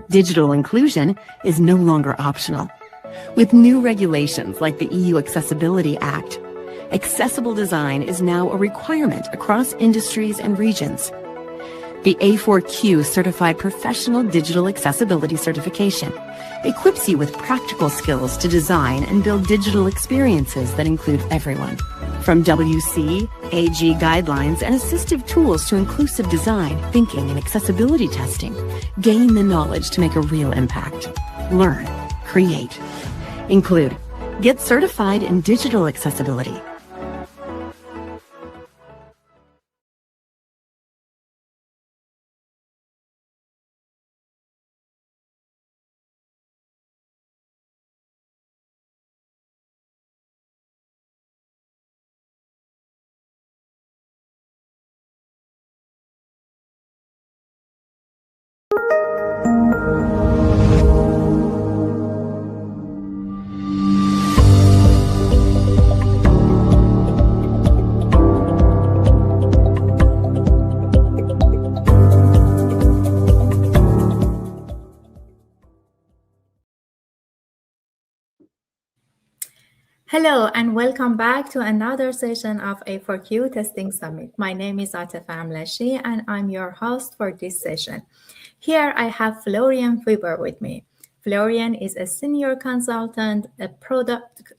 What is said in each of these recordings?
Digital inclusion is no longer optional. With new regulations like the EU Accessibility Act, accessible design is now a requirement across industries and regions. The A4Q Certified Professional Digital Accessibility Certification equips you with practical skills to design and build digital experiences that include everyone. From WC, AG guidelines, and assistive tools to inclusive design, thinking, and accessibility testing, gain the knowledge to make a real impact. Learn, create, include. Get certified in digital accessibility. Hello and welcome back to another session of A4Q Testing Summit. My name is Atefa Amlashi and I'm your host for this session. Here I have Florian Fieber with me. Florian is a senior consultant, a product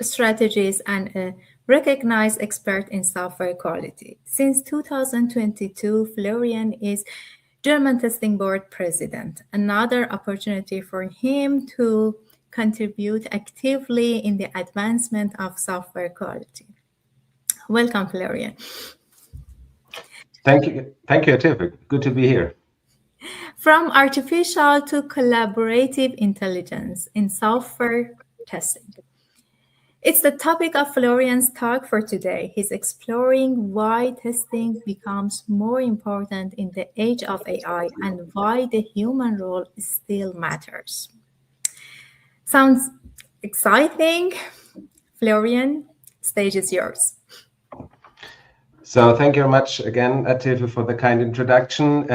strategist, and a recognized expert in software quality. Since 2022, Florian is German Testing Board President. Another opportunity for him to contribute actively in the advancement of software quality. Welcome, Florian. Thank you, Atefa. Good to be here. From artificial to collaborative intelligence in software testing. It's the topic of Florian's talk for today. He's exploring why testing becomes more important in the age of AI and why the human role still matters. Sounds exciting. Florian, stage is yours. So thank you very much again, Atefa, for the kind introduction.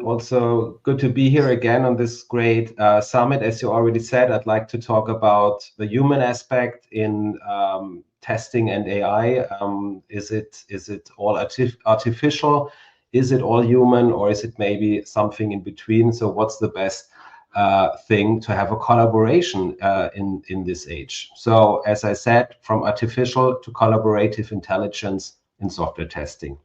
Also good to be here again on this great summit. As you already said, I'd like to talk about the human aspect in testing and AI. Is it all artificial? Is it all human, or is it maybe something in between? So what's the best thing to have a collaboration in this age? So as I said, from artificial to collaborative intelligence in software testing.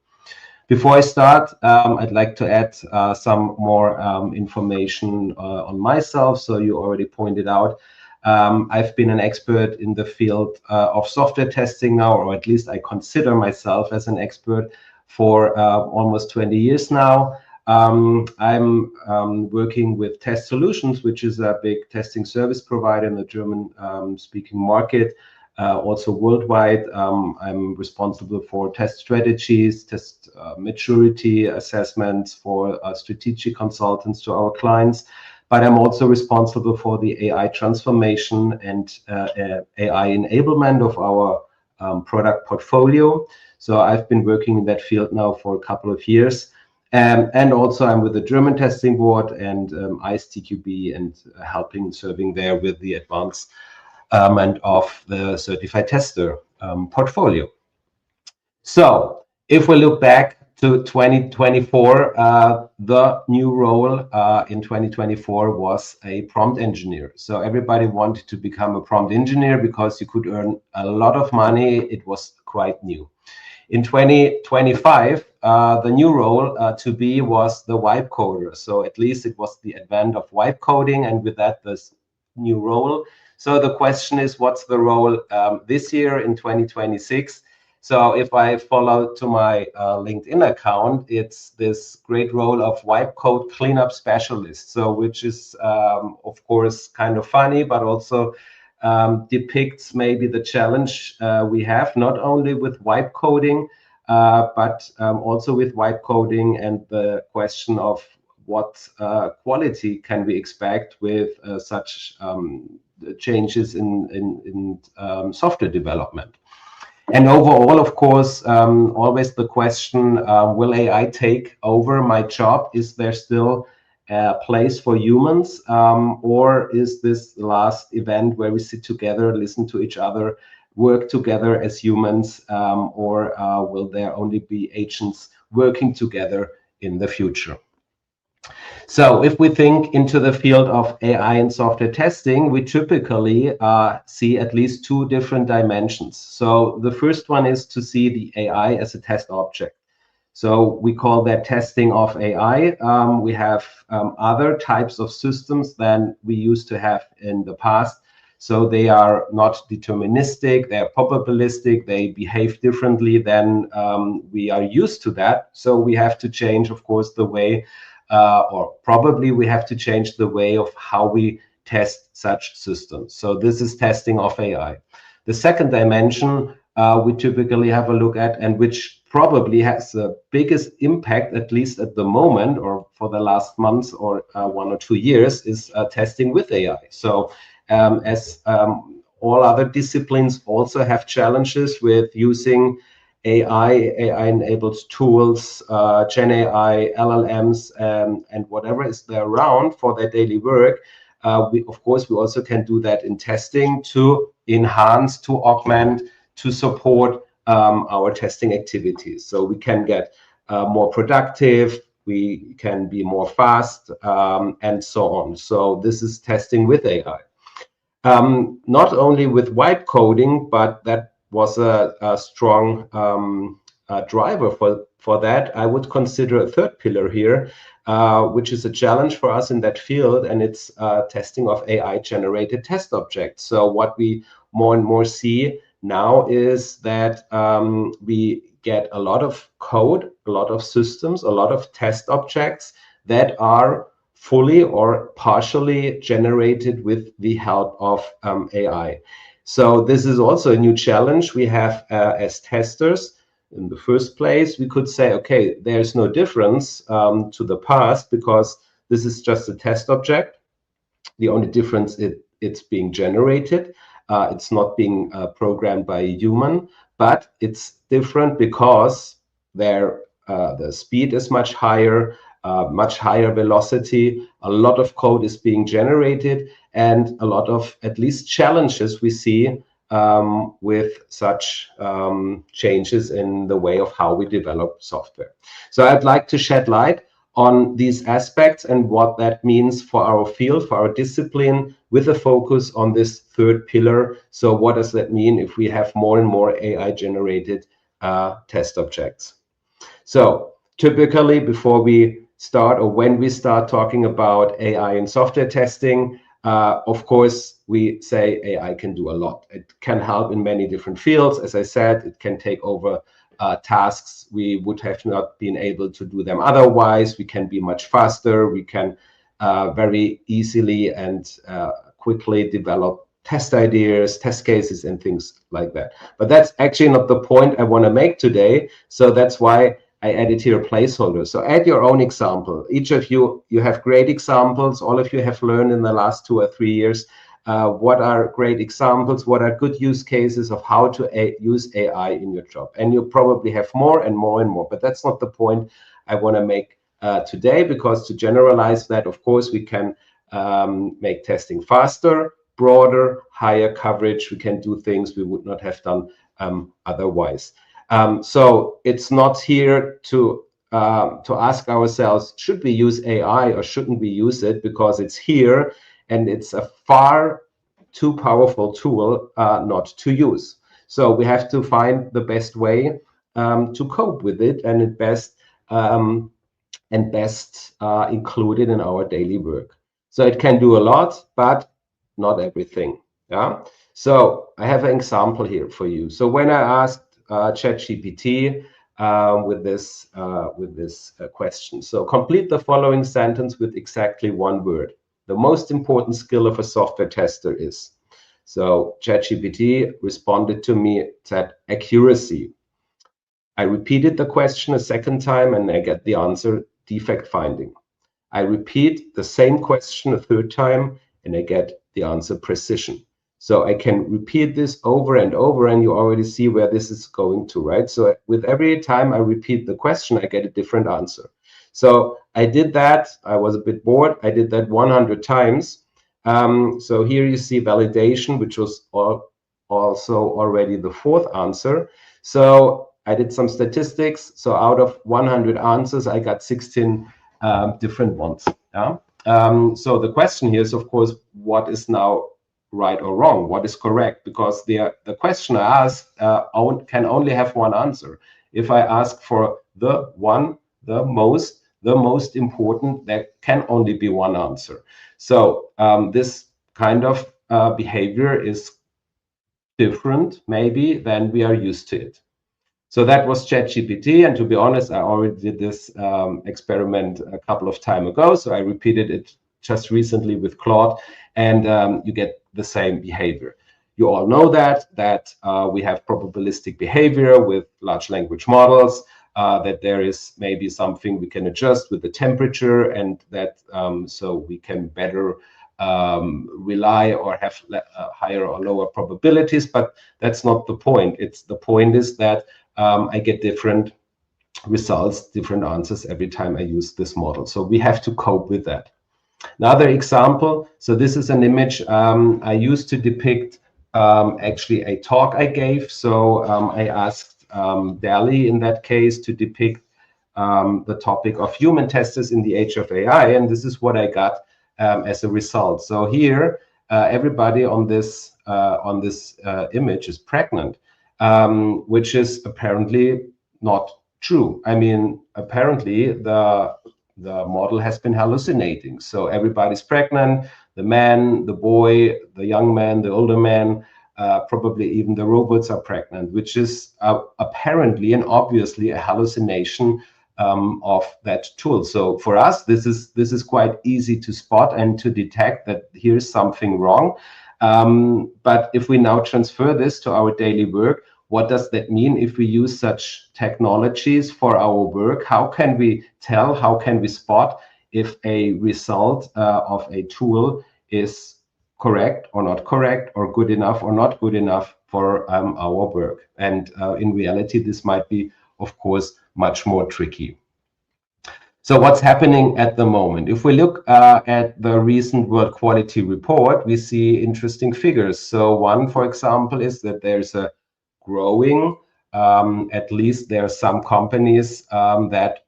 Before I start, I'd like to add some more information on myself. So you already pointed out, I've been an expert in the field of software testing now, or at least I consider myself as an expert for almost 20 years now. I'm working with Test Solutions, which is a big testing service provider in the German speaking market. Also worldwide, I'm responsible for test strategies, test maturity assessments for strategic consultants to our clients. But I'm also responsible for the AI transformation and AI enablement of our product portfolio. So I've been working in that field now for a couple of years. And also I'm with the German Testing Board and ISTQB and serving there with the advanced and of the certified tester portfolio. So if we look back to 2024, the new role in 2024 was a prompt engineer. So everybody wanted to become a prompt engineer because you could earn a lot of money. It was quite new. In 2025, the new role to be was the wipe coder. So at least it was the advent of wipe coding, and with that, this new role. So the question is, what's the role this year in 2026? So if I follow to my LinkedIn account, it's this great role of wipe code cleanup specialist. So which is, of course, kind of funny, but also depicts maybe the challenge we have, not only with wipe coding, but also with wipe coding and the question of what quality can we expect with such changes in software development. And overall, of course, always the question, will AI take over my job? Is there still place for humans, or is this the last event where we sit together, listen to each other, work together as humans, or will there only be agents working together in the future? So if we think into the field of AI and software testing, we typically see at least two different dimensions. So the first one is to see the AI as a test object. So we call that testing of AI. We have other types of systems than we used to have in the past. So they are not deterministic, they are probabilistic, they behave differently than we are used to that. So we have to change, of course, the way, or probably we have to change the way of how we test such systems. So this is testing of AI. The second dimension we typically have a look at, and which probably has the biggest impact, at least at the moment, or for the last months or 1 or 2 years, is testing with AI. So as all other disciplines also have challenges with using AI-enabled tools, Gen AI, LLMs, and whatever is there around for their daily work. Of course, we also can do that in testing to enhance, to augment, to support our testing activities. So we can get more productive, we can be more fast, and so on. So this is testing with AI. Not only with vibe coding, but that was a strong driver for that. I would consider a third pillar here, which is a challenge for us in that field, and it's testing of AI-generated test objects. So what we more and more see now is that we get a lot of code, a lot of systems, a lot of test objects that are fully or partially generated with the help of AI. So this is also a new challenge we have as testers. In the first place, we could say, okay, there's no difference to the past because this is just a test object. The only difference it's being generated. It's not being programmed by a human, but it's different because the speed is much higher velocity, a lot of code is being generated, and a lot of at least challenges we see with such changes in the way of how we develop software. So I'd like to shed light on these aspects and what that means for our field, for our discipline, with a focus on this third pillar. So what does that mean if we have more and more AI-generated test objects? So typically, before we start, or when we start talking about AI in software testing, of course, we say AI can do a lot. It can help in many different fields. As I said, it can take over tasks we would have not been able to do them otherwise. We can be much faster. We can very easily and quickly develop test ideas, test cases, and things like that. But that's actually not the point I want to make today. So that's why I added here a placeholder. So add your own example. Each of you have great examples. All of you have learned in the last 2 or 3 years what are great examples, what are good use cases of how to use AI in your job. And you probably have more and more and more, but that's not the point I want to make today, because to generalize that, of course, we can make testing faster, broader, higher coverage. We can do things we would not have done otherwise. So it's not here to ask ourselves, should we use AI or shouldn't we use it, because it's here and it's a far too powerful tool not to use. So we have to find the best way to cope with it and best include it in our daily work. So it can do a lot, but not everything. Yeah. So I have an example here for you. So when I asked ChatGPT with this question, so complete the following sentence with exactly one word. The most important skill of a software tester is. So ChatGPT responded to me, said accuracy. I repeated the question a second time and I get the answer, defect finding. I repeat the same question a third time and I get the answer, precision. So I can repeat this over and over, and you already see where this is going to, right? So with every time I repeat the question, I get a different answer. So I did that. I was a bit bored. I did that 100 times. So here you see validation, which was also already the fourth answer. So I did some statistics. So out of 100 answers, I got 16 different ones. Yeah. So the question here is, of course, what is now right or wrong? What is correct? Because the question I ask can only have one answer. If I ask for the most important, there can only be one answer. So this kind of behavior is different, maybe, than we are used to it. So that was ChatGPT, and to be honest, I already did this experiment a couple of time ago, so I repeated it just recently with Claude, and you get the same behavior. You all know that we have probabilistic behavior with large language models, that there is maybe something we can adjust with the temperature, and that so we can better rely or have higher or lower probabilities, but that's not the point. The point is that I get different results, different answers every time I use this model. So we have to cope with that. Another example, so this is an image I used to depict actually a talk I gave. So I asked DALL-E in that case to depict the topic of human testers in the age of AI, and this is what I got as a result. So here, everybody on this image is pregnant, which is apparently not true. I mean, apparently the model has been hallucinating. So everybody's pregnant, the man, the boy, the young man, the older man, probably even the robots are pregnant, which is apparently and obviously a hallucination of that tool. So for us, this is quite easy to spot and to detect that here's something wrong. But if we now transfer this to our daily work, what does that mean if we use such technologies for our work? How can we tell, how can we spot if a result of a tool is correct or not correct, or good enough or not good enough for our work? And in reality, this might be, of course, much more tricky. So what's happening at the moment? If we look at the recent World Quality Report, we see interesting figures. So one, for example, is that there's a growing, at least there are some companies that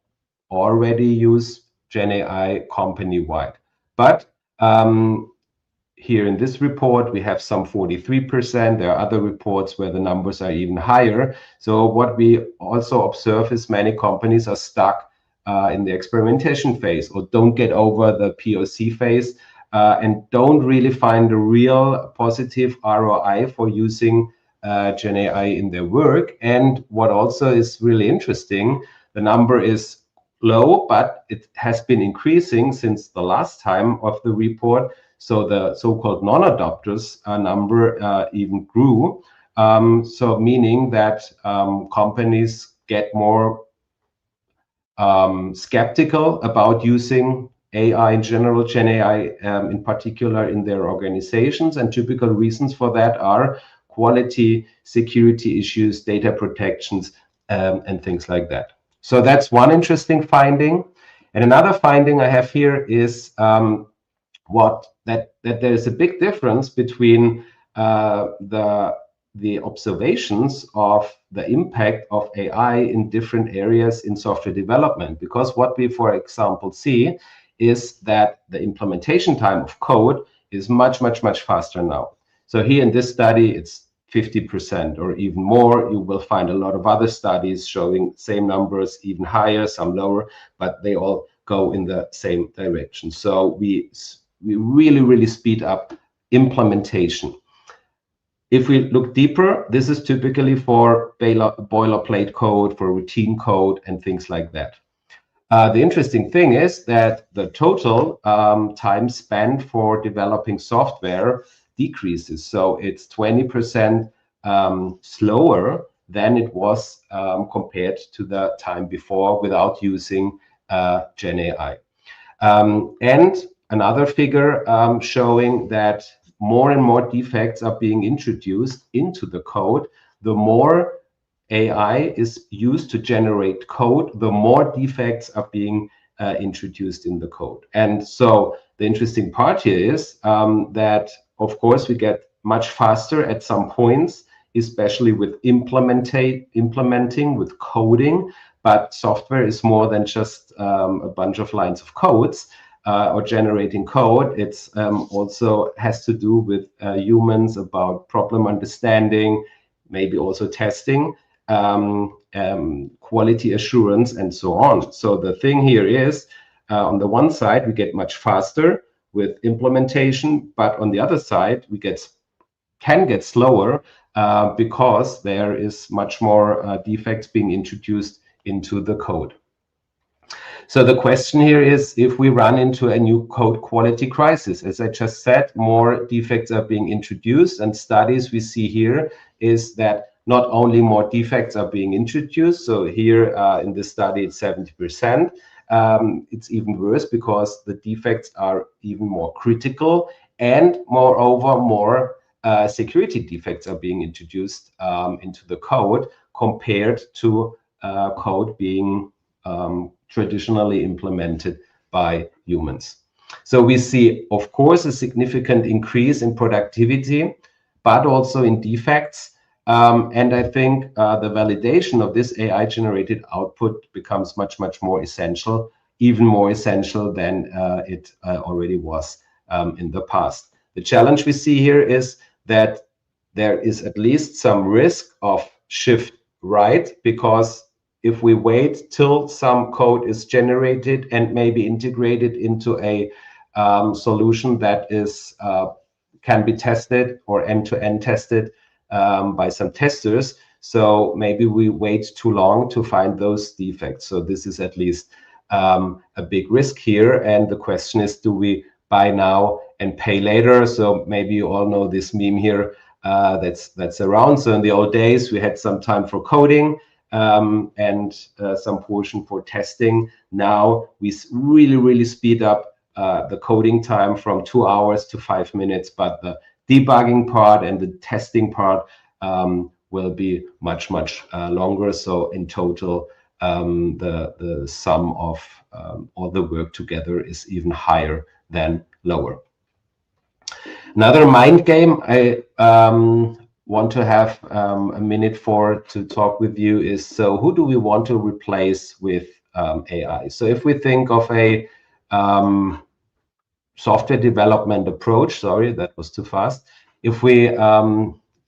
already use Gen AI company-wide. But here in this report, we have some 43%. There are other reports where the numbers are even higher. So what we also observe is many companies are stuck in the experimentation phase, or don't get over the POC phase, and don't really find a real positive ROI for using Gen AI in their work. And what also is really interesting, the number is low, but it has been increasing since the last time of the report. So the so-called non-adopters number even grew. So meaning that companies get more skeptical about using AI in general, Gen AI in particular, in their organizations. And typical reasons for that are quality, security issues, data protections, and things like that. So that's one interesting finding. And another finding I have here is that there is a big difference between the observations of the impact of AI in different areas in software development. Because what we, for example, see is that the implementation time of code is much, much, much faster now. So here in this study, it's 50% or even more. You will find a lot of other studies showing same numbers, even higher, some lower, but they all go in the same direction. So we really, really speed up implementation. If we look deeper, this is typically for boilerplate code, for routine code, and things like that. The interesting thing is that the total time spent for developing software decreases. So it's 20% slower than it was compared to the time before without using Gen AI. And another figure showing that more and more defects are being introduced into the code. The more AI is used to generate code, the more defects are being introduced in the code. And so the interesting part here is that, of course, we get much faster at some points, especially with implementing, with coding. But software is more than just a bunch of lines of codes or generating code. It's also has to do with humans, about problem understanding, maybe also testing, quality assurance, and so on. So the thing here is, on the one side, we get much faster with implementation, but on the other side, we can get slower because there is much more defects being introduced into the code. So the question here is, if we run into a new code quality crisis, as I just said, more defects are being introduced, and studies we see here is that not only more defects are being introduced, so here in this study it's 70%, it's even worse because the defects are even more critical, and moreover, more security defects are being introduced into the code compared to code being traditionally implemented by humans. So we see, of course, a significant increase in productivity, but also in defects. And I think the validation of this AI-generated output becomes much, much more essential, even more essential than it already was in the past. The challenge we see here is that there is at least some risk of shift right, because if we wait till some code is generated and maybe integrated into a solution that is can be tested or end-to-end tested by some testers, so maybe we wait too long to find those defects. So this is at least a big risk here. And the question is, do we buy now and pay later? So maybe you all know this meme here that's around. So in the old days, we had some time for coding and some portion for testing. Now we really speed up the coding time from 2 hours to 5 minutes, but the debugging part and the testing part will be much longer. So in total, the sum of all the work together is even higher than lower. Another mind game I want to have a minute for to talk with you is, so who do we want to replace with AI? So if we think of a software development approach, sorry, that was too fast. If we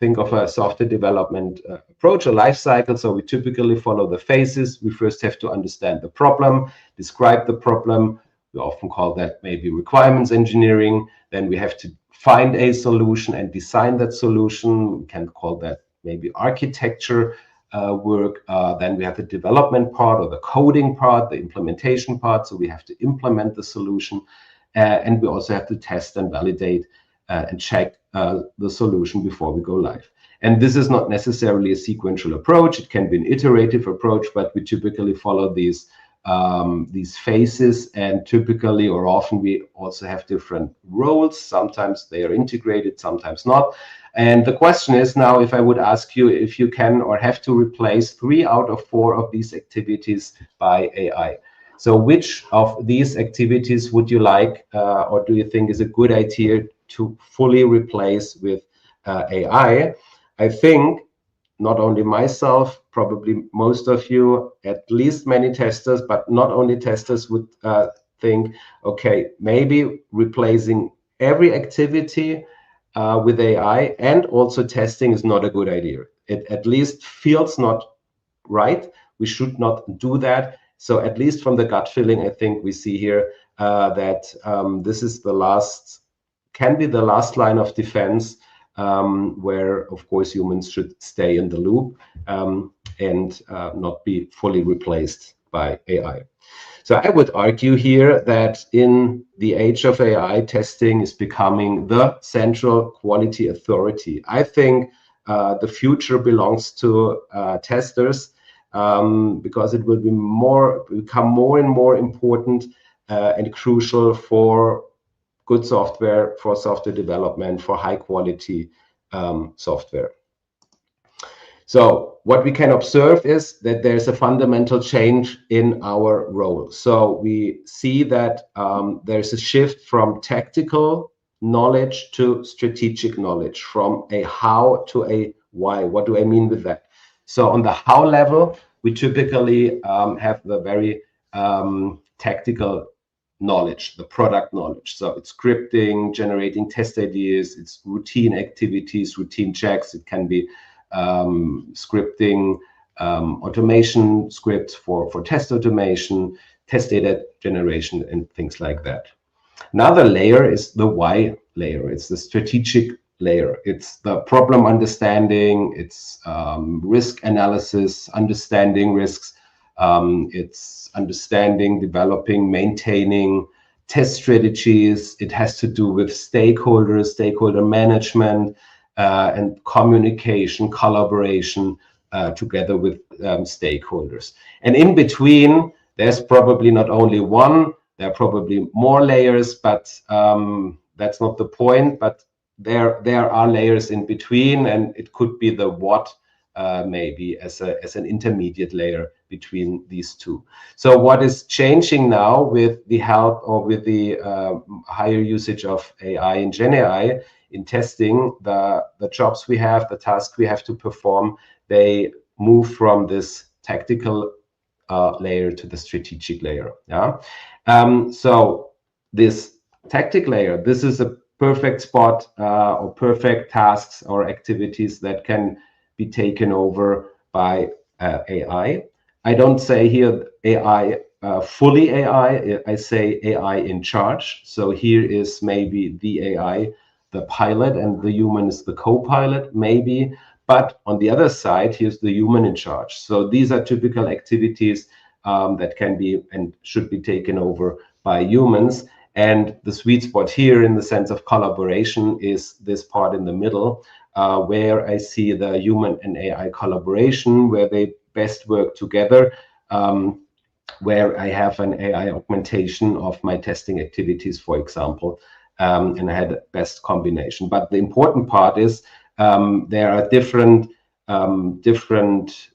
think of a software development approach, a life cycle, so we typically follow the phases. We first have to understand the problem, describe the problem. We often call that maybe requirements engineering. Then we have to find a solution and design that solution. We can call that maybe architecture work. Then we have the development part or the coding part, the implementation part. So we have to implement the solution. And we also have to test and validate and check the solution before we go live. And this is not necessarily a sequential approach. It can be an iterative approach, but we typically follow these phases, and typically or often we also have different roles. Sometimes they are integrated, sometimes not. And the question is now, if I would ask you if you can or have to replace 3 out of 4 of these activities by AI. So which of these activities would you like or do you think is a good idea to fully replace with AI? I think not only myself, probably most of you, at least many testers, but not only testers, would think, okay, maybe replacing every activity with AI and also testing is not a good idea. It at least feels not right. We should not do that. So at least from the gut feeling, I think we see here that this is the last, can be the last line of defense, where of course humans should stay in the loop and not be fully replaced by AI. So I would argue here that in the age of AI, testing is becoming the central quality authority. I think the future belongs to testers because it will become more and more important and crucial for good software, for software development, for high quality software. So what we can observe is that there's a fundamental change in our role. So we see that there's a shift from tactical knowledge to strategic knowledge, from a how to a why. What do I mean with that? So on the how level, we typically have the very tactical knowledge, the product knowledge. So it's scripting, generating test ideas, it's routine activities, routine checks. It can be scripting, automation scripts for test automation, test data generation, and things like that. Another layer is the why layer. It's the strategic layer. It's the problem understanding. It's risk analysis, understanding risks. It's understanding, developing, maintaining test strategies. It has to do with stakeholders, stakeholder management, and communication, collaboration together with stakeholders. And in between, there's probably not only one, there are probably more layers, but that's not the point. But there are layers in between, and it could be the what maybe as an intermediate layer between these two. So what is changing now with the help or with the higher usage of AI and Gen AI in testing, the jobs we have, the tasks we have to perform, they move from this tactical layer to the strategic layer. Yeah. So this tactic layer, this is a perfect spot or perfect tasks or activities that can be taken over by AI. I don't say here AI fully AI. I say AI in charge. So here is maybe the AI, the pilot, and the human is the co-pilot, maybe. But on the other side, here's the human in charge. So these are typical activities that can be and should be taken over by humans. And the sweet spot here in the sense of collaboration is this part in the middle, where I see the human and AI collaboration, where they best work together, where I have an AI augmentation of my testing activities, for example, and I had the best combination. But the important part is there are different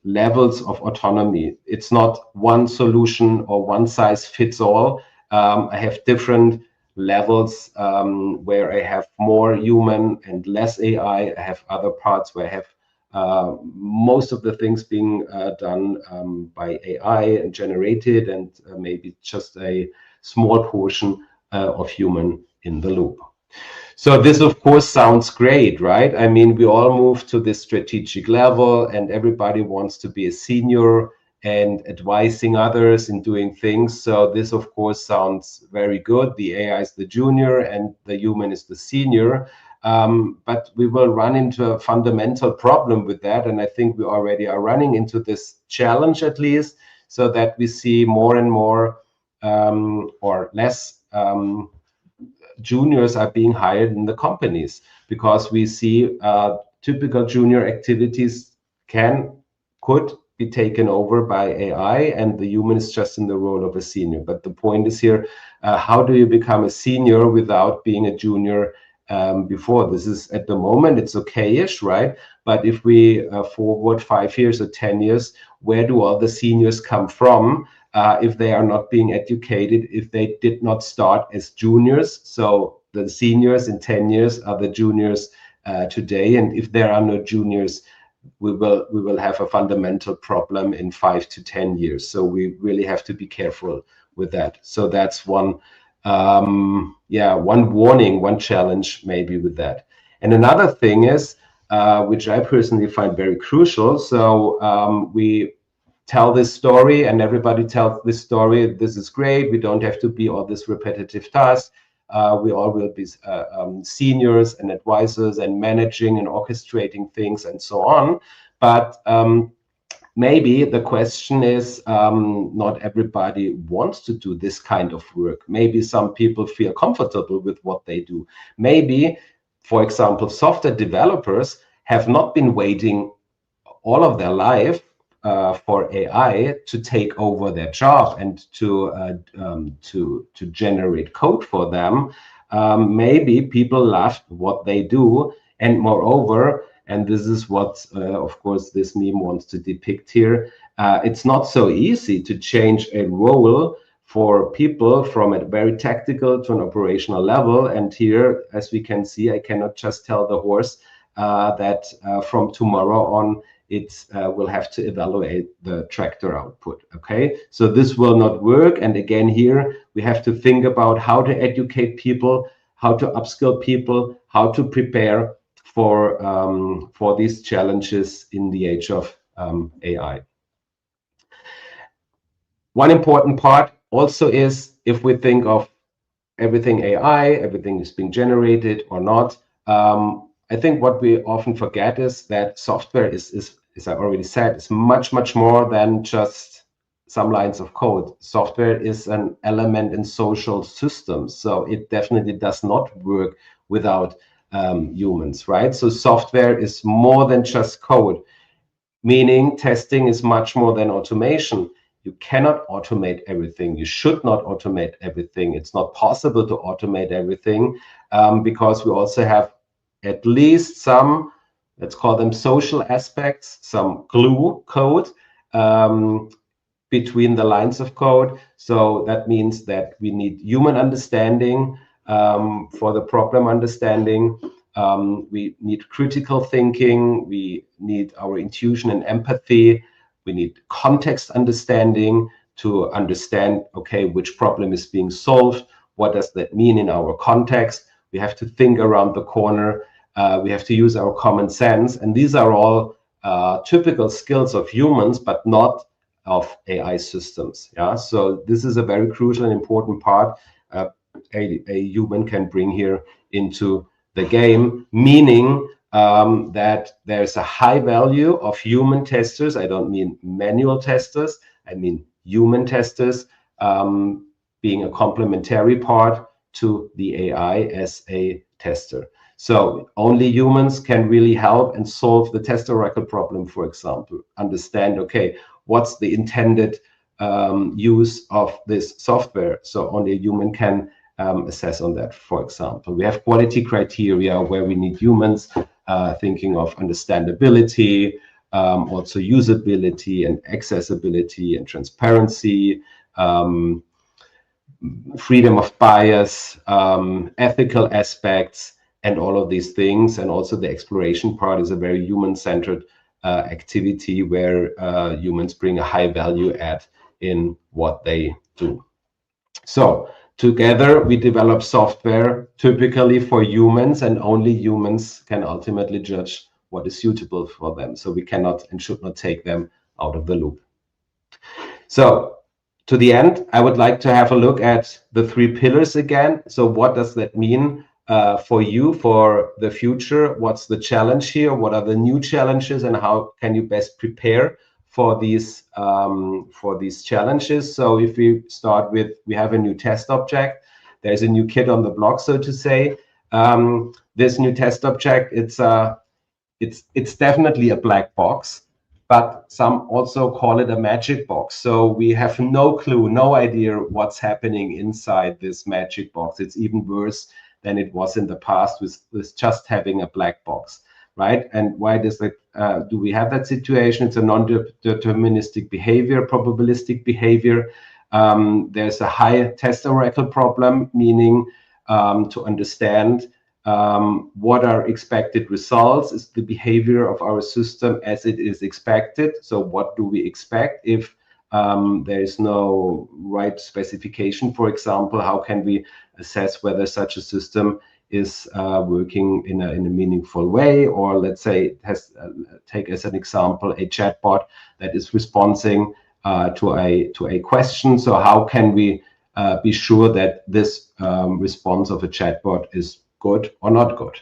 levels of autonomy. It's not one solution or one size fits all. I have different levels where I have more human and less AI. I have other parts where I have most of the things being done by AI and generated, and maybe just a small portion of human in the loop. So this, of course, sounds great, right? I mean, we all move to this strategic level and everybody wants to be a senior and advising others in doing things. So this, of course, sounds very good. The AI is the junior and the human is the senior. But we will run into a fundamental problem with that. And I think we already are running into this challenge, at least, so that we see more and more or less juniors are being hired in the companies, because we see typical junior activities could be taken over by AI, and the human is just in the role of a senior. But the point is here, how do you become a senior without being a junior before? This is, at the moment, it's okay-ish, right? But if we forward 5 years or 10 years, where do all the seniors come from if they are not being educated, if they did not start as juniors? So the seniors in 10 years are the juniors today, and if there are no juniors, we will have a fundamental problem in 5 to 10 years. So we really have to be careful with that. So that's one warning, one challenge maybe with that. And another thing is, which I personally find very crucial. So we tell this story and everybody tells this story. This is great. We don't have to be all this repetitive tasks. We all will be seniors and advisors and managing and orchestrating things and so on. But maybe the question is, not everybody wants to do this kind of work. Maybe some people feel comfortable with what they do. Maybe, for example, software developers have not been waiting all of their life for AI to take over their job and to generate code for them. Maybe people love what they do, and moreover, And this is what, of course, this meme wants to depict here. It's not so easy to change a role for people from a very tactical to an operational level. And here, as we can see, I cannot just tell the horse that from tomorrow on, it will have to evaluate the tractor output. Okay, so this will not work. And again, here we have to think about how to educate people, how to upskill people, how to prepare for these challenges in the age of AI. One important part also is, if we think of everything AI, everything is being generated or not, I think what we often forget is that software is, as I already said, is much, much more than just some lines of code. Software is an element in social systems, so it definitely does not work without humans, right? So software is more than just code, meaning testing is much more than automation. You cannot automate everything. You should not automate everything. It's not possible to automate everything because we also have at least some, let's call them social aspects, some glue code between the lines of code. So that means that we need human understanding for the problem understanding. We need critical thinking. We need our intuition and empathy. We need context understanding to understand, okay, which problem is being solved. What does that mean in our context? We have to think around the corner. We have to use our common sense. And these are all typical skills of humans, but not of AI systems. Yeah, so this is a very crucial and important part a human can bring here into the game, meaning that there's a high value of human testers. I don't mean manual testers, I mean human testers being a complementary part to the AI as a tester. So only humans can really help and solve the tester record problem, for example. Understand, okay, what's the intended use of this software? So only a human can assess on that, for example. We have quality criteria where we need humans thinking of understandability, also usability and accessibility and transparency, freedom of bias, ethical aspects, and all of these things. And also the exploration part is a very human-centered activity where humans bring a high value add in what they do. So together we develop software typically for humans, and only humans can ultimately judge what is suitable for them. So we cannot and should not take them out of the loop. So to the end, I would like to have a look at the 3 pillars again. So what does that mean for you, for the future? What's the challenge here? What are the new challenges, and how can you best prepare for these challenges? So if we start with, we have a new test object. There's a new kid on the block, so to say. This new test object, it's definitely a black box, but some also call it a magic box. So we have no clue, no idea what's happening inside this magic box. It's even worse than it was in the past with just having a black box, right? And why does that? Do we have that situation? It's a non-deterministic behavior, probabilistic behavior. There's a high tester record problem, meaning to understand what are expected results is the behavior of our system as it is expected. So what do we expect if there is no right specification? For example, how can we assess whether such a system is working in a meaningful way? Or let's say, take as an example a chatbot that is responding to a question. So how can we be sure that this response of a chatbot is good or not good?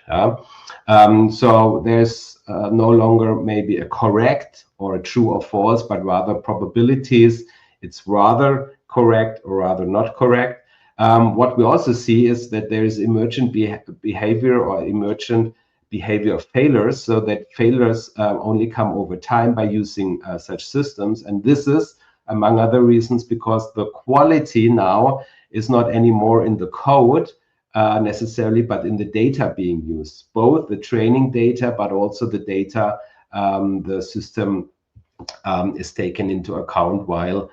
So there's no longer maybe a correct or a true or false, but rather probabilities. It's rather correct or rather not correct. What we also see is that there is emergent behavior or emergent behavior of failures, so that failures only come over time by using such systems. And this is, among other reasons, because the quality now is not anymore in the code, necessarily, but in the data being used, both the training data, but also the data the system is taken into account while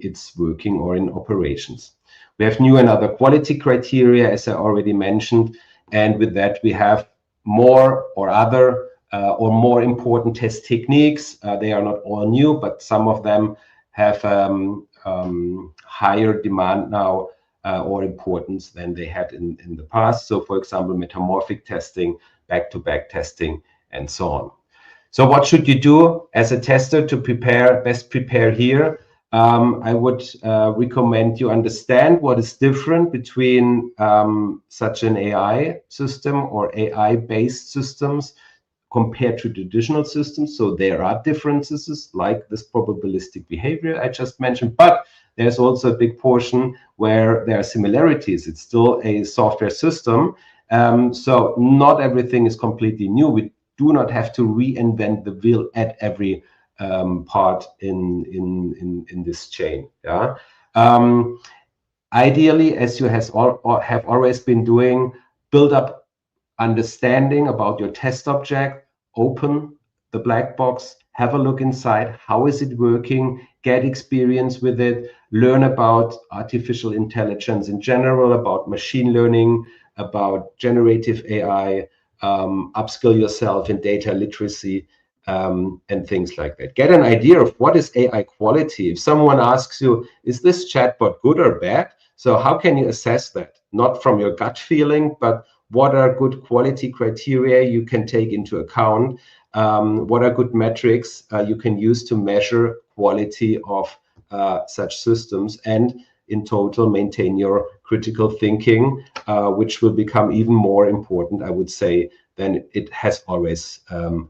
it's working or in operations. We have new and other quality criteria, as I already mentioned, and with that we have more or other or more important test techniques. They are not all new, but some of them have higher demand now or importance than they had in the past. So for example, metamorphic testing, back-to-back testing, and so on. So what should you do as a tester to best prepare here? I would recommend you understand what is different between such an AI system or AI-based systems compared to traditional systems. So there are differences like this probabilistic behavior I just mentioned, but there's also a big portion where there are similarities. It's still a software system. So not everything is completely new. We do not have to reinvent the wheel at every part in this chain. Yeah. Ideally, as you have always been doing, build up understanding about your test object, open the black box, have a look inside, how is it working, get experience with it, learn about artificial intelligence in general, about machine learning, about generative AI, upskill yourself in data literacy, and things like that. Get an idea of what is AI quality. If someone asks you, is this chatbot good or bad? So how can you assess that? Not from your gut feeling, but what are good quality criteria you can take into account? What are good metrics you can use to measure quality of such systems, and in total maintain your critical thinking, which will become even more important, I would say, than it has always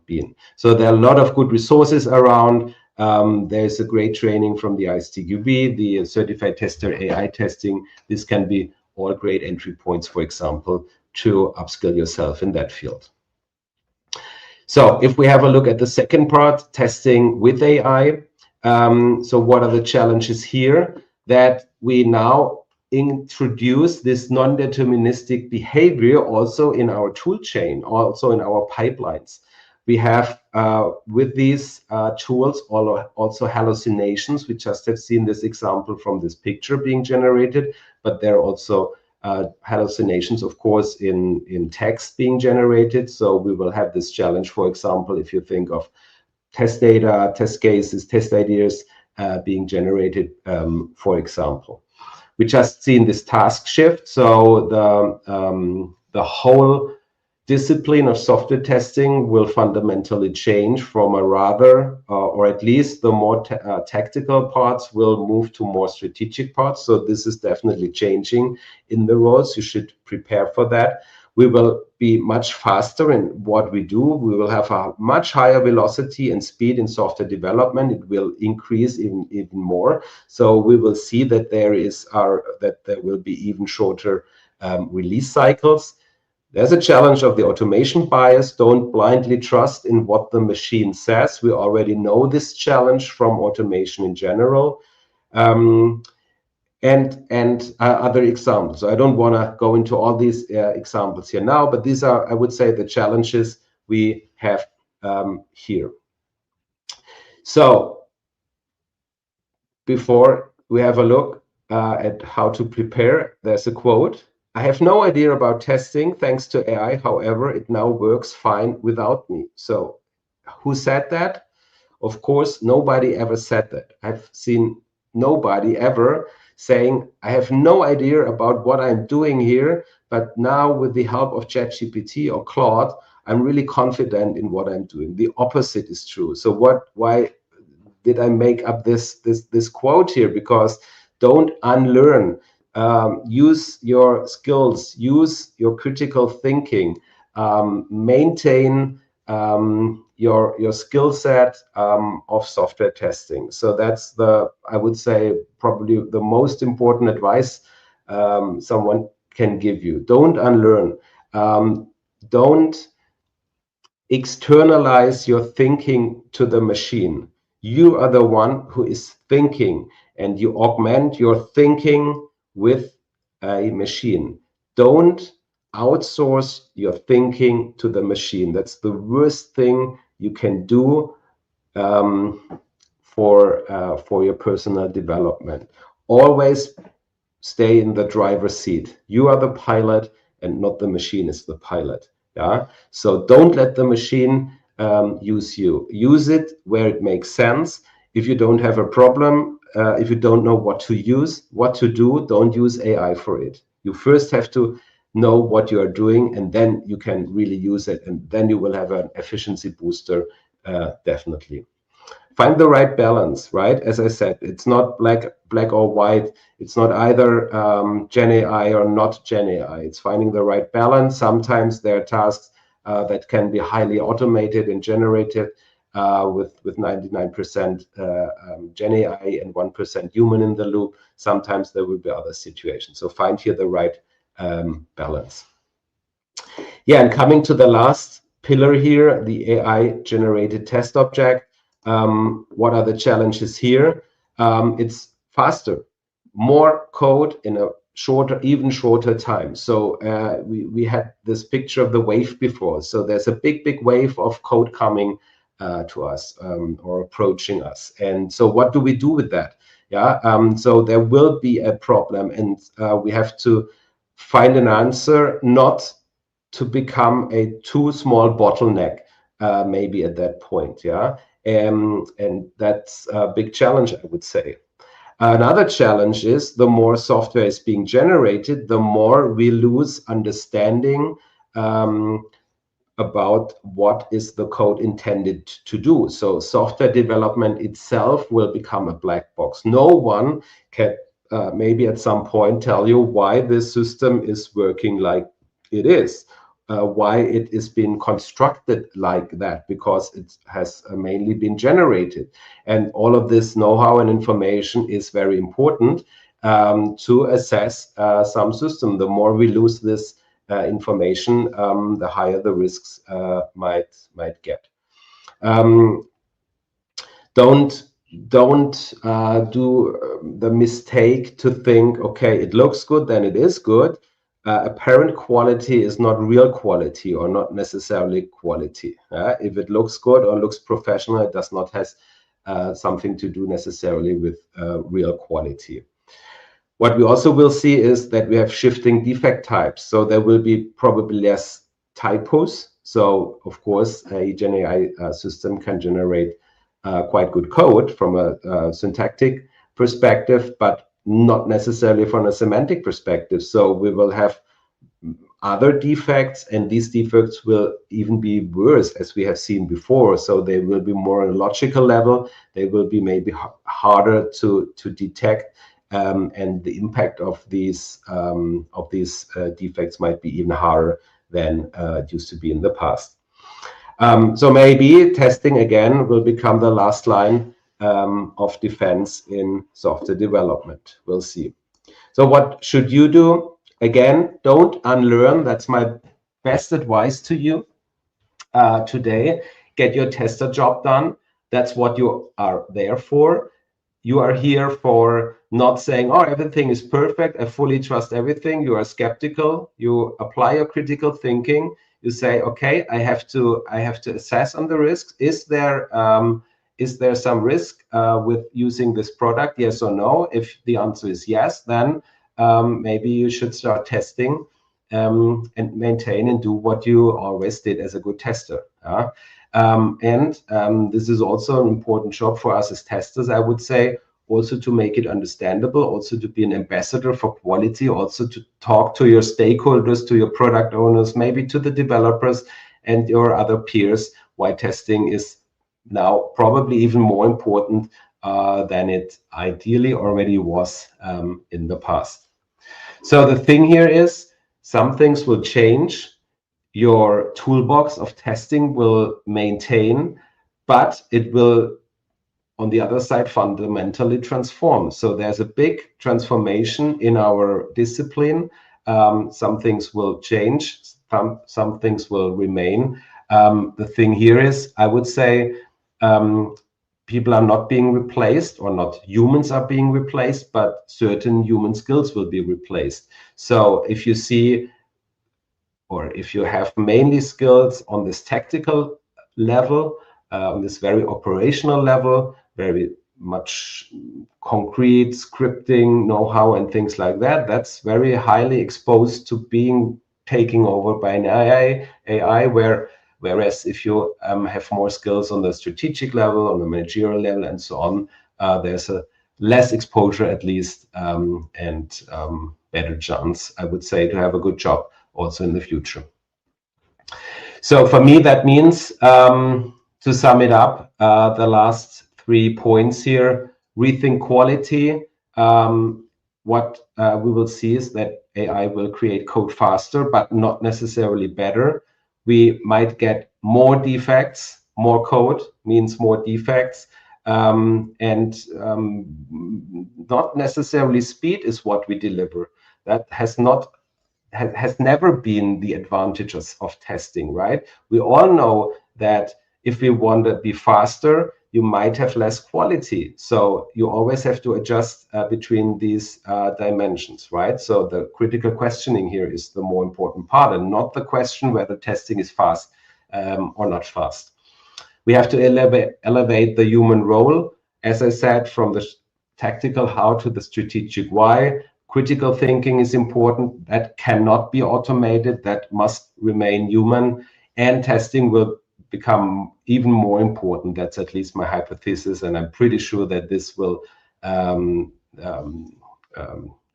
been. So there are a lot of good resources around. There's a great training from the ISTQB, the Certified Tester AI testing. This can be all great entry points, for example, to upskill yourself in that field. So if we have a look at the second part, testing with AI, so what are the challenges here? That we now introduce this non-deterministic behavior also in our tool chain, also in our pipelines. We have with these tools also hallucinations. We just have seen this example from this picture being generated, but there are also hallucinations, of course, in text being generated. So we will have this challenge, for example, if you think of test data, test cases, test ideas being generated, for example. We just seen this task shift. So the whole discipline of software testing will fundamentally change from a rather, or at least the more tactical parts will move to more strategic parts. So this is definitely changing in the roles. You should prepare for that. We will be much faster in what we do. We will have a much higher velocity and speed in software development. It will increase even more. So we will see that there will be even shorter release cycles. There's a challenge of the automation bias. Don't blindly trust in what the machine says. We already know this challenge from automation in general. And other examples. So I don't want to go into all these examples here now, but these are, I would say, the challenges we have here. So before we have a look at how to prepare, there's a quote. I have no idea about testing thanks to AI. However, it now works fine without me. So who said that? Of course, nobody ever said that. I've seen nobody ever saying, I have no idea about what I'm doing here, but now with the help of ChatGPT or Claude, I'm really confident in what I'm doing. The opposite is true. So why did I make up this quote here? Because don't unlearn. Use your skills, use your critical thinking, maintain your skill set of software testing. So that's I would say, probably the most important advice someone can give you. Don't unlearn. Don't externalize your thinking to the machine. You are the one who is thinking, and you augment your thinking with a machine. don't outsource your thinking to the machine. That's the worst thing you can do for your personal development. Always stay in the driver's seat. You are the pilot and not the machine is the pilot. Yeah. So don't let the machine use you. Use it where it makes sense. If you don't have a problem, if you don't know what to use, what to do, don't use AI for it. You first have to know what you are doing, and then you can really use it, and then you will have an efficiency booster, definitely. Find the right balance, right? As I said, it's not black or white. It's not either Gen AI or not Gen AI. It's finding the right balance. Sometimes there are tasks that can be highly automated and generated with 99% Gen AI and 1% human in the loop. Sometimes there will be other situations. So find here the right balance. Yeah, and coming to the last pillar here, the AI generated test object. What are the challenges here? It's faster, more code in a shorter, even shorter time. So we had this picture of the wave before. So there's a big wave of code coming to us or approaching us. And so what do we do with that? Yeah, so there will be a problem, and we have to find an answer, not to become a too small bottleneck, maybe at that point. Yeah. And that's a big challenge, I would say. Another challenge is the more software is being generated, the more we lose understanding about what is the code intended to do. So software development itself will become a black box. No one can maybe at some point tell you why this system is working like it is. Why it is being constructed like that, because it has mainly been generated. And all of this know-how and information is very important to assess some system. The more we lose this information, the higher the risks might get. Don't do the mistake to think, okay, it looks good, then it is good. Apparent quality is not real quality, or not necessarily quality. If it looks good or looks professional, it does not have something to do necessarily with real quality. What we also will see is that we have shifting defect types. So there will be probably less typos. So of course, a Gen AI system can generate quite good code from a syntactic perspective, but not necessarily from a semantic perspective. So we will have other defects, and these defects will even be worse, as we have seen before. So they will be more on a logical level. They will be maybe harder to detect, and the impact of these defects might be even harder than it used to be in the past. So maybe testing again will become the last line of defense in software development. We'll see. So what should you do? Again, don't unlearn. That's my best advice to you today. Get your tester job done. That's what you are there for. You are here for not saying, oh, everything is perfect, I fully trust everything. You are skeptical. You apply your critical thinking. You say, okay, I have to assess on the risks. Is there some risk with using this product? Yes or no? If the answer is yes, then maybe you should start testing and maintain and do what you always did as a good tester. This is also an important job for us as testers, I would say, also to make it understandable, also to be an ambassador for quality, also to talk to your stakeholders, to your product owners, maybe to the developers and your other peers, why testing is now probably even more important than it ideally already was in the past. So the thing here is, some things will change. Your toolbox of testing will maintain, but it will, on the other side, fundamentally transform. So there's a big transformation in our discipline. Some things will change, some things will remain. The thing here is, I would say, people are not being replaced, or not humans are being replaced, but certain human skills will be replaced. So if you see, or if you have mainly skills on this tactical level, on this very operational level, very much concrete scripting know-how and things like that, that's very highly exposed to being taken over by an AI, whereas if you have more skills on the strategic level, on the managerial level, and so on, there's a less exposure, at least, and better chance, I would say, to have a good job also in the future. So for me, that means, to sum it up, the last 3 points here: rethink quality. What we will see is that AI will create code faster, but not necessarily better. We might get more defects. More code means more defects, and not necessarily speed is what we deliver. That has never been the advantages of testing, right? We all know that if we want to be faster, you might have less quality. So you always have to adjust between these dimensions, right? So the critical questioning here is the more important part, and not the question whether testing is fast or not fast. We have to elevate the human role, as I said, from the tactical how to the strategic why. Critical thinking is important. That cannot be automated. That must remain human. And testing will become even more important. That's at least my hypothesis, and I'm pretty sure that this will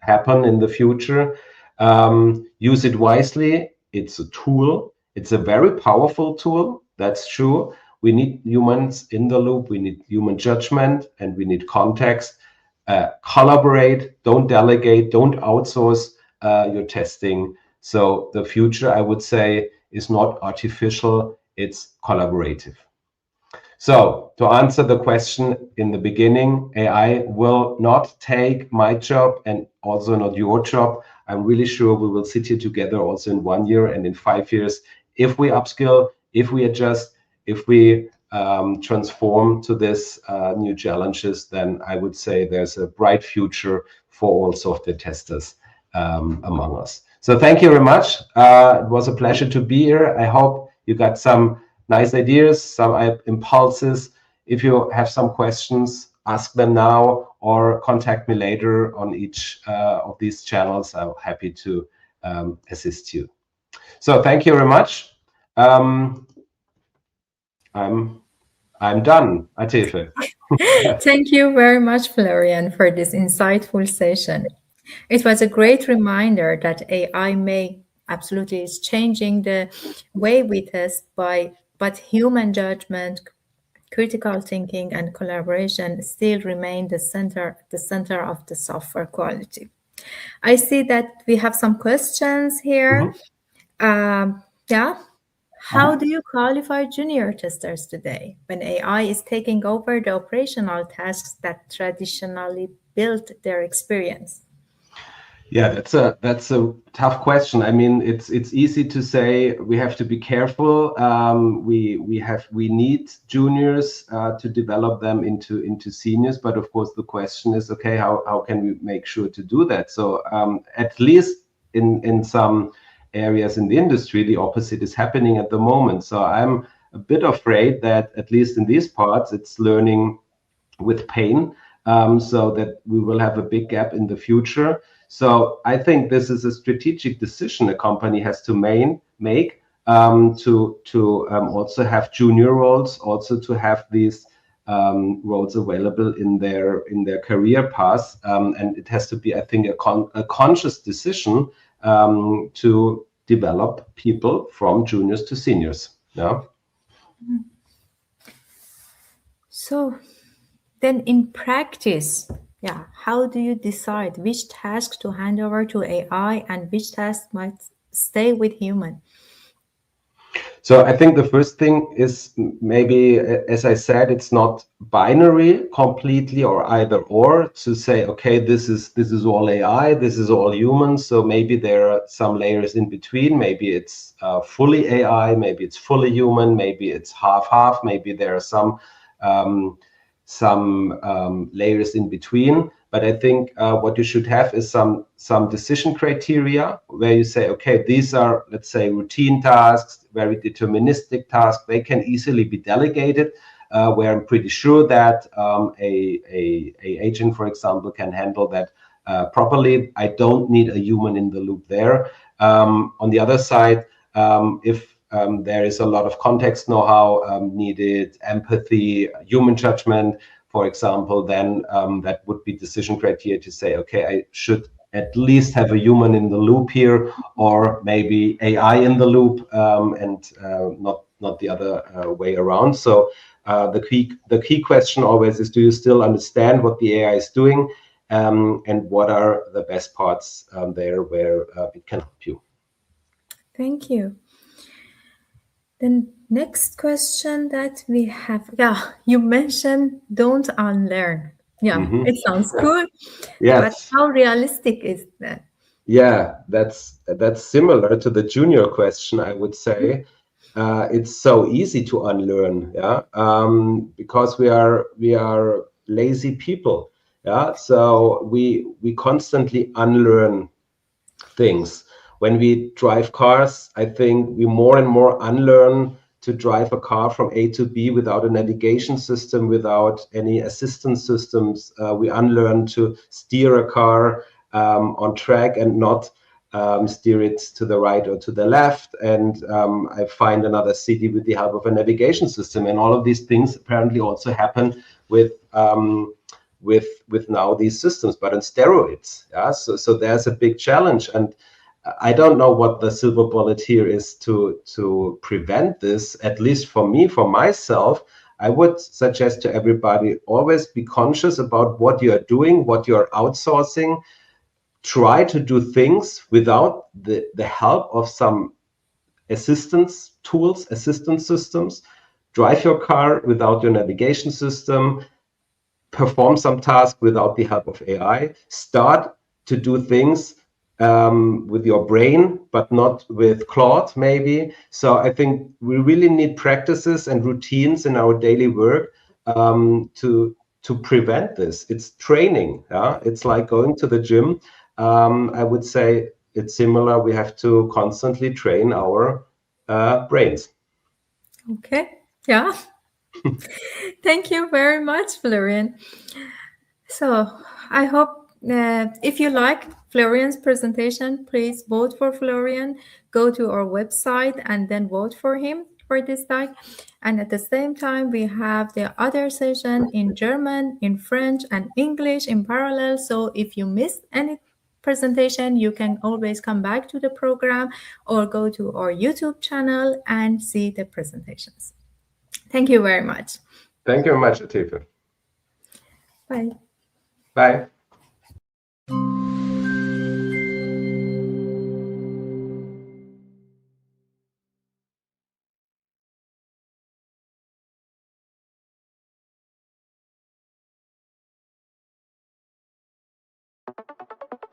happen in the future. Use it wisely. It's a tool. It's a very powerful tool. That's true. We need humans in the loop. We need human judgment, and we need context. Collaborate, don't delegate, don't outsource your testing. So the future, I would say, is not artificial, it's collaborative. So to answer the question in the beginning, AI will not take my job and also not your job. I'm really sure we will sit here together also in 1 year and in 5 years. If we upskill, if we adjust, if we transform to this new challenges, then I would say there's a bright future for all software testers among us. So thank you very much. It was a pleasure to be here. I hope you got some nice ideas, some impulses. If you have some questions, ask them now or contact me later on each of these channels. I'm happy to assist you. So thank you very much. I'm done, Atefe. Thank you very much, Florian, for this insightful session. It was a great reminder that AI may absolutely is changing the way we test, but human judgment, critical thinking, and collaboration still remain the center of the software quality. I see that we have some questions here. Yeah. How do you qualify junior testers today when AI is taking over the operational tasks that traditionally built their experience? Yeah, that's a tough question. I mean, it's easy to say we have to be careful. We need juniors to develop them into seniors, but of course the question is, okay, how can we make sure to do that? So at least in some areas in the industry, the opposite is happening at the moment. So I'm a bit afraid that at least in these parts, it's learning with pain, so that we will have a big gap in the future. So I think this is a strategic decision a company has to make to also have junior roles, also to have these roles available in their career path, and it has to be, I think, a conscious decision to develop people from juniors to seniors. Yeah. So then in practice, how do you decide which task to hand over to AI and which task might stay with human? So I think the first thing is maybe, as I said, it's not binary completely or either or, to say, okay, this is all AI, this is all human. So maybe there are some layers in between. Maybe it's fully AI, maybe it's fully human, maybe it's half-half, maybe there are some layers in between. But I think what you should have is some decision criteria where you say, okay, these are, let's say, routine tasks, very deterministic tasks. They can easily be delegated, where I'm pretty sure that a agent, for example, can handle that properly. I don't need a human in the loop there. On the other side, if there is a lot of context know-how needed, empathy, human judgment, for example, then that would be decision criteria to say, okay, I should at least have a human in the loop here, or maybe AI in the loop, and not the other way around. So the key question always is, do you still understand what the AI is doing, and what are the best parts there where it can help you? Thank you. The next question that we have, you mentioned don't unlearn. It sounds cool. Yes. But how realistic is that? Yeah, that's similar to the junior question, I would say. It's so easy to unlearn, because we are lazy people, so we constantly unlearn things. When we drive cars, I think we more and more unlearn to drive a car from A to B without a navigation system, without any assistance systems. We unlearn to steer a car on track and not steer it to the right or to the left, and I find another city with the help of a navigation system. And all of these things apparently also happen with now these systems, but on steroids. So there's a big challenge, and I don't know what the silver bullet here is to prevent this. At least for me, for myself, I would suggest to everybody, always be conscious about what you are doing, what you're outsourcing. Try to do things without the help of some assistance tools, assistance systems. Drive your car without your navigation system. Perform some tasks without the help of AI. Start to do things with your brain, but not with Claude, maybe. So I think we really need practices and routines in our daily work to prevent this. It's training. It's like going to the gym. I would say it's similar. We have to constantly train our brains. Okay. Yeah. Thank you very much, Florian. So I hope if you like Florian's presentation, please vote for Florian. Go to our website and then vote for him for this talk. And at the same time, we have the other session in German, in French, and English in parallel. So if you missed any presentation, you can always come back to the program or go to our YouTube channel and see the presentations. Thank you very much. Thank you very much, Atifa. Bye. Bye.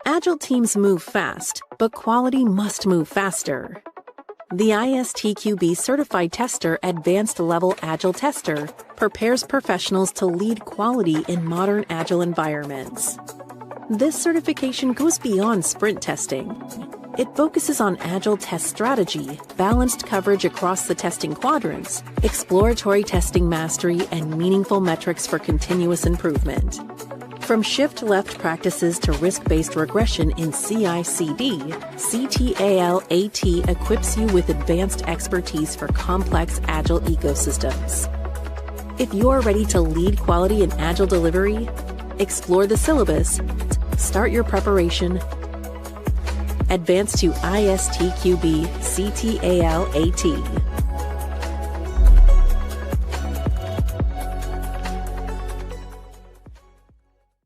Agile teams move fast, but quality must move faster. The ISTQB Certified Tester Advanced Level Agile Tester prepares professionals to lead quality in modern Agile environments. This certification goes beyond sprint testing. It focuses on Agile test strategy, balanced coverage across the testing quadrants, exploratory testing mastery, and meaningful metrics for continuous improvement. From shift-left practices to risk-based regression in CI/CD, CTAL-AT equips you with advanced expertise for complex Agile ecosystems. If you're ready to lead quality in Agile delivery, explore the syllabus, start your preparation, advance to ISTQB CTAL-AT.